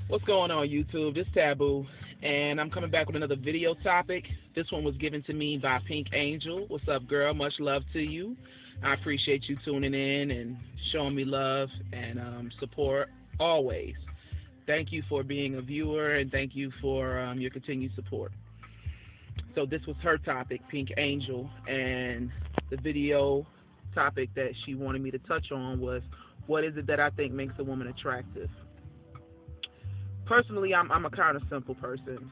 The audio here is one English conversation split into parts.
What's going on, YouTube? This Taboo, and I'm coming back with another video topic. This one was given to me by Pink Angel. What's up, girl? Much love to you. I appreciate you tuning in and showing me love and support always. Thank you for being a viewer, and thank you for your continued support. So this was her topic, Pink Angel, and the video topic that she wanted me to touch on was, what is it that I think makes a woman attractive? Personally, I'm a kind of simple person.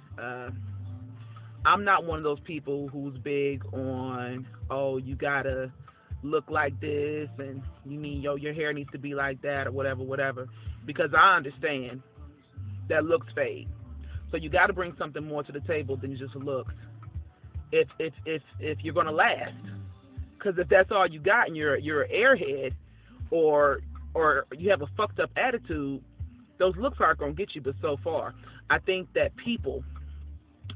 I'm not one of those people who's big on, oh, you gotta look like this, and you mean, your hair needs to be like that, or whatever, because I understand that looks fade. So you got to bring something more to the table than just looks. If you're gonna last, because if that's all you got and you're an airhead, or you have a fucked up attitude, those looks aren't going to get you but so far. I think that people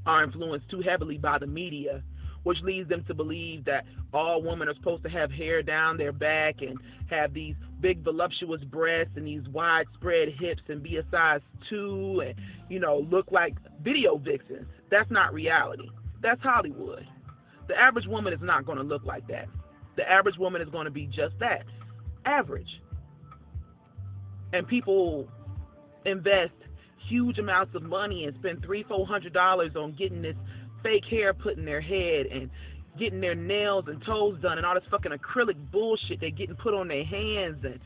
are influenced too heavily by the media, which leads them to believe that all women are supposed to have hair down their back and have these big voluptuous breasts and these widespread hips and be a size 2 and, look like video vixens. That's not reality. That's Hollywood. The average woman is not going to look like that. The average woman is going to be just that, average. And people invest huge amounts of money and spend $300-400 on getting this fake hair put in their head and getting their nails and toes done and all this fucking acrylic bullshit they're getting put on their hands and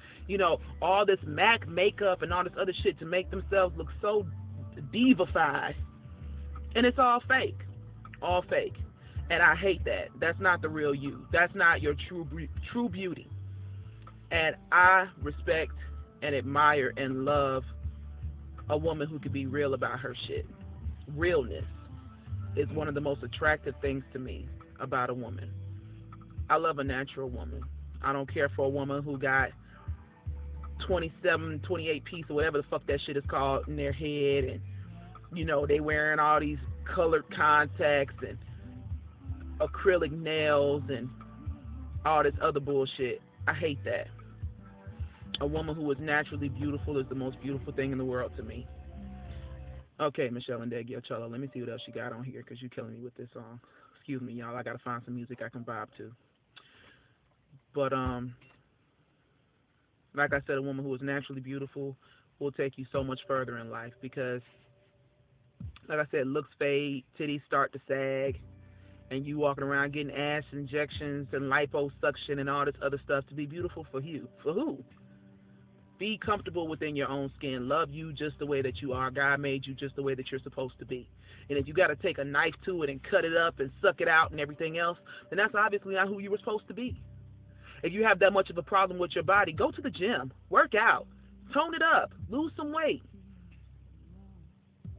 all this MAC makeup and all this other shit to make themselves look so divified, and it's all fake, and I hate that. That's not the real you. That's not your true beauty. And I respect and admire and love a woman who can be real about her shit. Realness is one of the most attractive things to me about a woman. I love a natural woman. I don't care for a woman who got 27, 28 piece or whatever the fuck that shit is called in their head, and they wearing all these colored contacts and acrylic nails and all this other bullshit. I hate that. A woman who is naturally beautiful is the most beautiful thing in the world to me. Okay, Michelle and Cello, let me see what else you got on here, because you're killing me with this song. Excuse me, y'all. I got to find some music I can vibe to. But, like I said, a woman who is naturally beautiful will take you so much further in life, because, like I said, looks fade, titties start to sag, and you walking around getting ass injections and liposuction and all this other stuff to be beautiful for you. For who? Be comfortable within your own skin. Love you just the way that you are. God made you just the way that you're supposed to be. And if you got to take a knife to it and cut it up and suck it out and everything else, then that's obviously not who you were supposed to be. If you have that much of a problem with your body, go to the gym, work out, tone it up, lose some weight.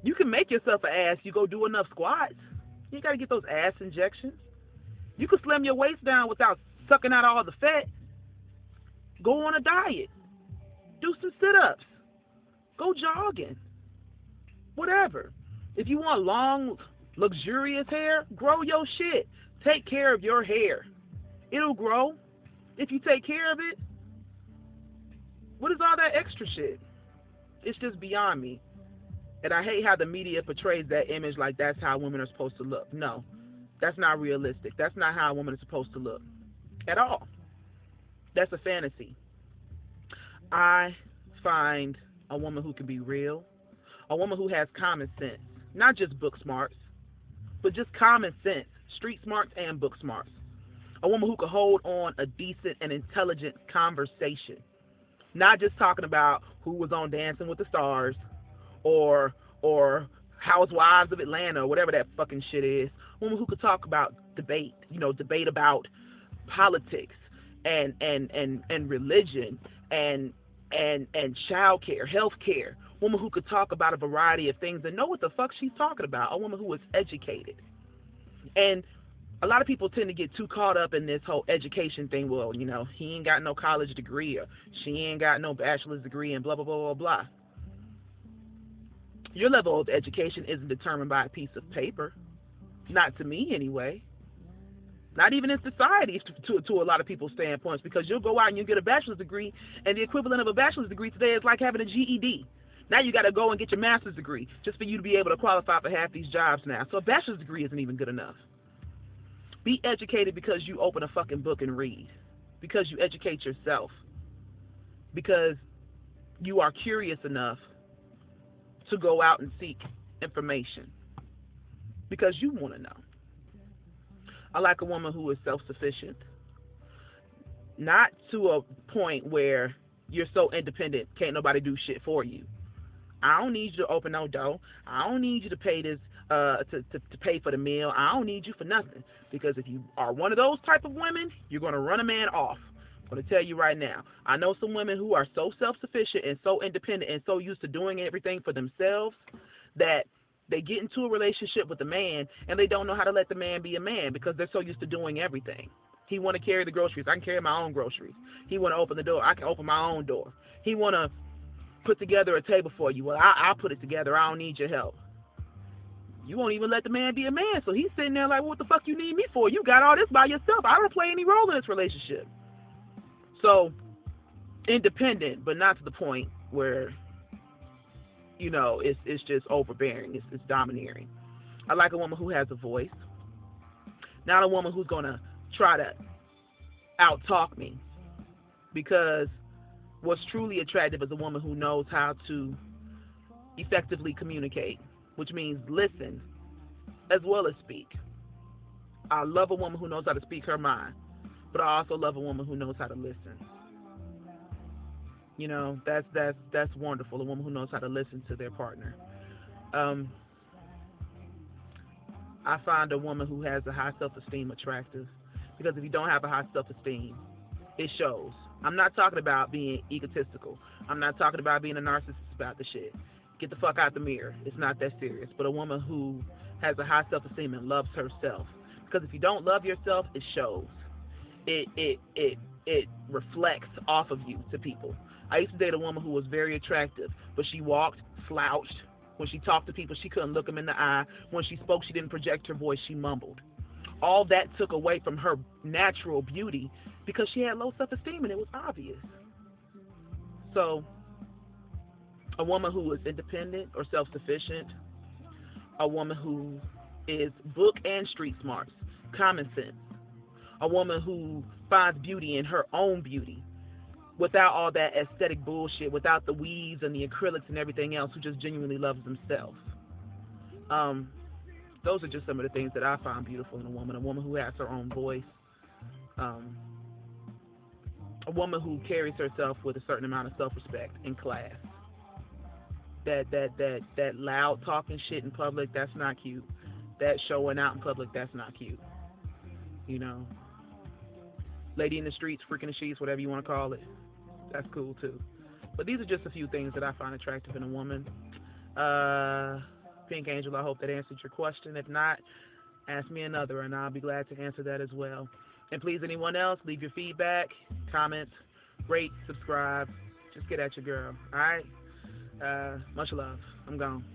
You can make yourself an ass. You go do enough squats. You got to get those ass injections. You can slim your waist down without sucking out all the fat. Go on a diet. Do some sit-ups. Go jogging. Whatever. If you want long, luxurious hair, grow your shit. Take care of your hair. It'll grow if you take care of it. What is all that extra shit? It's just beyond me. And I hate how the media portrays that image like that's how women are supposed to look. No, that's not realistic. That's not how a woman is supposed to look at all. That's a fantasy. I find a woman who can be real, a woman who has common sense, not just book smarts, but just common sense, street smarts and book smarts. A woman who can hold on a decent and intelligent conversation, not just talking about who was on Dancing with the Stars or Housewives of Atlanta or whatever that fucking shit is. A woman who could talk about debate about politics and religion and child care, health care. A woman who could talk about a variety of things and know what the fuck she's talking about. A woman who is educated. And a lot of people tend to get too caught up in this whole education thing. Well, he ain't got no college degree, or she ain't got no bachelor's degree, and blah, blah, blah, blah, blah. Your level of education isn't determined by a piece of paper. Not to me, anyway. Not even in society, to a lot of people's standpoints, because you'll go out and you'll get a bachelor's degree, and the equivalent of a bachelor's degree today is like having a GED. Now you got to go and get your master's degree just for you to be able to qualify for half these jobs now. So a bachelor's degree isn't even good enough. Be educated because you open a fucking book and read, because you educate yourself, because you are curious enough to go out and seek information, because you want to know. I like a woman who is self-sufficient, not to a point where you're so independent, can't nobody do shit for you. I don't need you to open no door. I don't need you to pay this to pay for the meal. I don't need you for nothing. Because if you are one of those type of women, you're going to run a man off. I'm going to tell you right now. I know some women who are so self-sufficient and so independent and so used to doing everything for themselves that they get into a relationship with a man and they don't know how to let the man be a man because they're so used to doing everything. He want to carry the groceries. I can carry my own groceries. He want to open the door. I can open my own door. He want to put together a table for you. Well, I'll put it together. I don't need your help. You won't even let the man be a man. So he's sitting there like, what the fuck you need me for? You got all this by yourself. I don't play any role in this relationship. So independent, but not to the point where, you know, it's just overbearing. It's domineering. I like a woman who has a voice. Not a woman who's going to try to out-talk me. Because what's truly attractive is a woman who knows how to effectively communicate, which means listen as well as speak. I love a woman who knows how to speak her mind, but I also love a woman who knows how to listen. You know, that's wonderful, a woman who knows how to listen to their partner. I find a woman who has a high self-esteem attractive, because if you don't have a high self-esteem, it shows. I'm not talking about being egotistical. I'm not talking about being a narcissist about the shit. Get the fuck out the mirror. It's not that serious. But a woman who has a high self-esteem and loves herself. Because if you don't love yourself, it shows. It reflects off of you to people. I used to date a woman who was very attractive, but she walked slouched. When she talked to people, she couldn't look them in the eye. When she spoke, she didn't project her voice. She mumbled. All that took away from her natural beauty because she had low self-esteem, and it was obvious. So a woman who is independent or self-sufficient, a woman who is book and street smarts, common sense, a woman who finds beauty in her own beauty without all that aesthetic bullshit, without the weaves and the acrylics and everything else, who just genuinely loves themselves. Those are just some of the things that I find beautiful in a woman who has her own voice, a woman who carries herself with a certain amount of self-respect and class. That loud talking shit in public, that's not cute. That showing out in public, that's not cute. You know, lady in the streets, freak in the sheets, whatever you want to call it, that's cool too. But these are just a few things that I find attractive in a woman. Pink Angel, I hope that answered your question. If not, ask me another and I'll be glad to answer that as well. And please, anyone else, leave your feedback, comments, rate, subscribe. Just get at your girl, all right? Much love. I'm gone.